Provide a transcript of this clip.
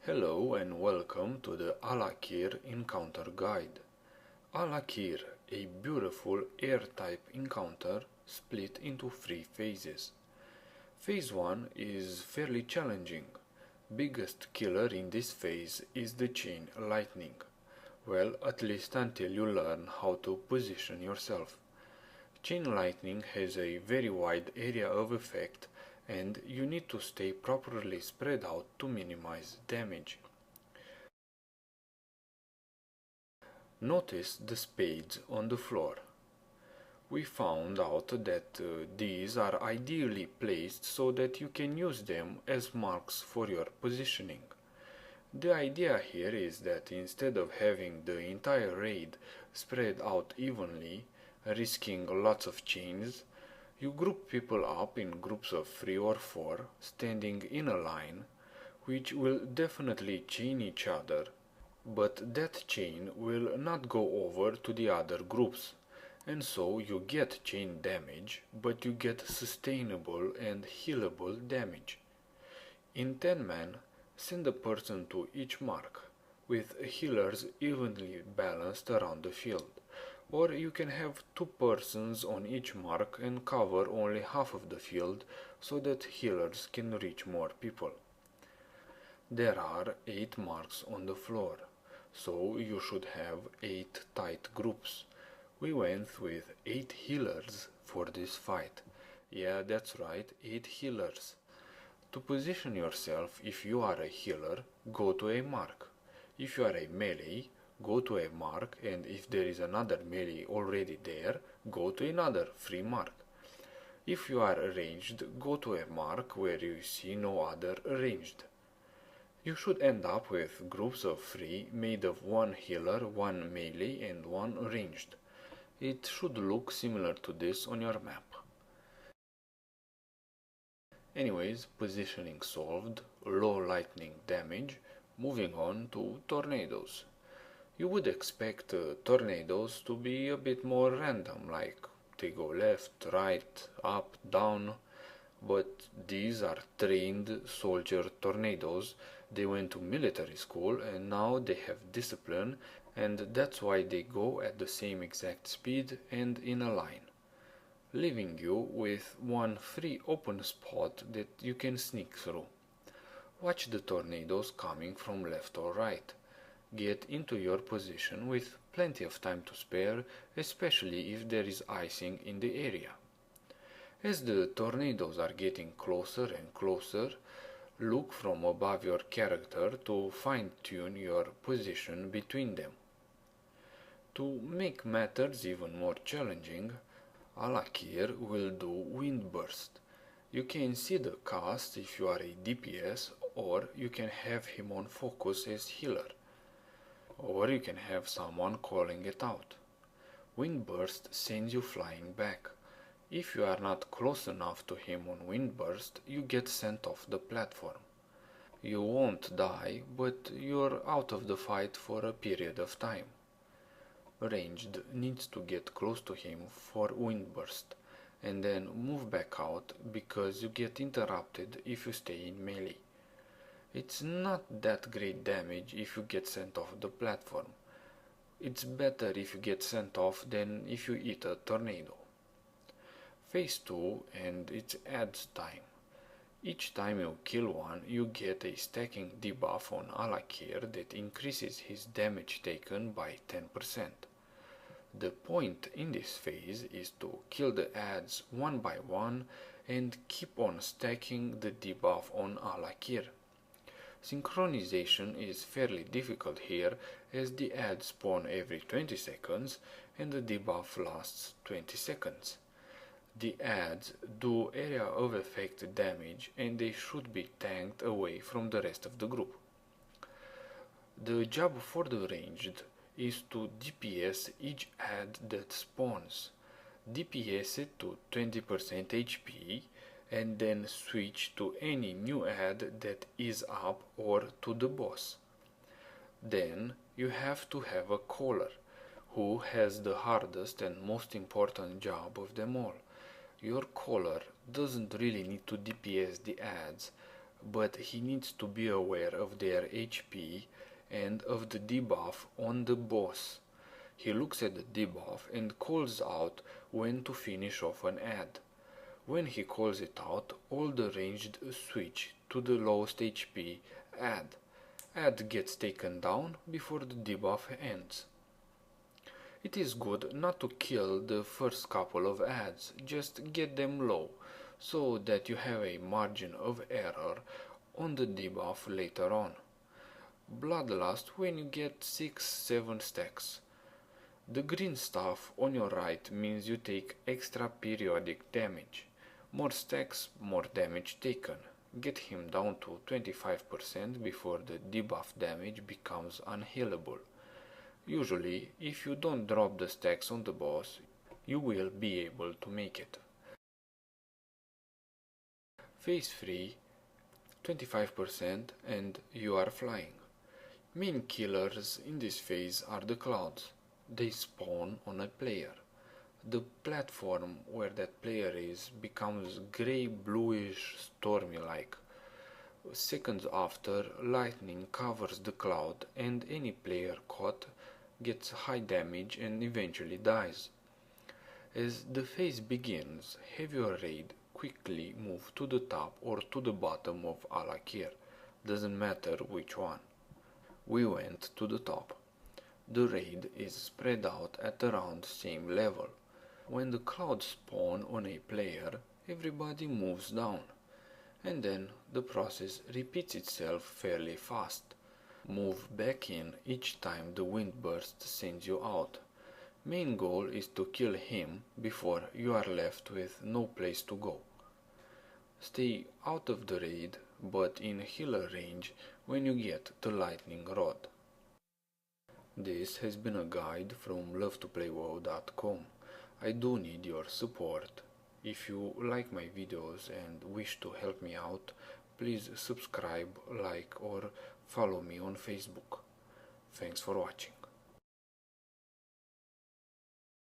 Hello and welcome to the Al-Akir Encounter Guide. Al-Akir, a beautiful air-type encounter split into 3 phases. Phase 1 is fairly challenging. Biggest killer in this phase is the chain lightning. Well, at least until you learn how to position yourself. Chain lightning has a very wide area of effect and you need to stay properly spread out to minimize damage. Notice the spades on the floor. We found out that these are ideally placed so that you can use them as marks for your positioning. The idea here is that instead of having the entire raid spread out evenly, risking lots of chains, you group people up in groups of 3 or 4, standing in a line, which will definitely chain each other, but that chain will not go over to the other groups, and so you get chain damage, but you get sustainable and healable damage. In 10 men, send a person to each mark, with healers evenly balanced around the field. Or you can have 2 persons on each mark and cover only half of the field so that healers can reach more people. There are 8 marks on the floor, so you should have 8 tight groups. We went with 8 healers for this fight. Yeah, that's right, 8 healers. To position yourself, if you are a healer, go to a mark. If you are a melee, go to a mark, and if there is another melee already there, go to another free mark. If you are ranged, go to a mark where you see no other ranged. You should end up with groups of 3 made of 1 healer, 1 melee, and 1 ranged. It should look similar to this on your map. Anyways, positioning solved, low lightning damage, moving on to tornadoes. You would expect tornadoes to be a bit more random, like they go left, right, up, down, but these are trained soldier tornadoes. They went to military school and now they have discipline, and that's why they go at the same exact speed and in a line, leaving you with one free open spot that you can sneak through. Watch the tornadoes coming from left or right. Get into your position with plenty of time to spare, especially if there is icing in the area. As the tornadoes are getting closer and closer, look from above your character to fine-tune your position between them. To make matters even more challenging, Al-Akir will do Wind Burst. You can see the cast if you are a DPS, or you can have him on focus as healer. Or you can have someone calling it out. Windburst sends you flying back. If you are not close enough to him on Windburst, you get sent off the platform. You won't die, but you're out of the fight for a period of time. Ranged needs to get close to him for Windburst, and then move back out because you get interrupted if you stay in melee. It's not that great damage if you get sent off the platform. It's better if you get sent off than if you eat a tornado. Phase 2, and it's adds time. Each time you kill one, you get a stacking debuff on Al-Akir that increases his damage taken by 10%. The point in this phase is to kill the adds one by one and keep on stacking the debuff on Al-Akir. Synchronization is fairly difficult here as the adds spawn every 20 seconds and the debuff lasts 20 seconds. The adds do area of effect damage and they should be tanked away from the rest of the group. The job for the ranged is to DPS each add that spawns. DPS it to 20% HP and then switch to any new add that is up or to the boss. Then you have to have a caller, who has the hardest and most important job of them all. Your caller doesn't really need to DPS the adds, but he needs to be aware of their HP and of the debuff on the boss. He looks at the debuff and calls out when to finish off an ad. When he calls it out, all the ranged switch to the lowest HP ad. Ad gets taken down before the debuff ends. It is good not to kill the first couple of ads, just get them low, so that you have a margin of error on the debuff later on. Bloodlust when you get 6-7 stacks. The green stuff on your right means you take extra periodic damage. More stacks, more damage taken. Get him down to 25% before the debuff damage becomes unhealable. Usually, if you don't drop the stacks on the boss, you will be able to make it. Phase 3, 25% and you are flying. Main killers in this phase are the clouds. They spawn on a player. The platform where that player is becomes grey bluish stormy like. Seconds after, lightning covers the cloud and any player caught gets high damage and eventually dies. As the phase begins, have your raid quickly move to the top or to the bottom of Al-Akir, doesn't matter which one. We went to the top. The raid is spread out at around same level. When the clouds spawn on a player, everybody moves down, and then the process repeats itself fairly fast. Move back in each time the wind burst sends you out. Main goal is to kill him before you are left with no place to go. Stay out of the raid, but in healer range when you get the lightning rod. This has been a guide from LoveToPlayWoW.com. I do need your support. If you like my videos and wish to help me out, please subscribe, like or follow me on Facebook. Thanks for watching.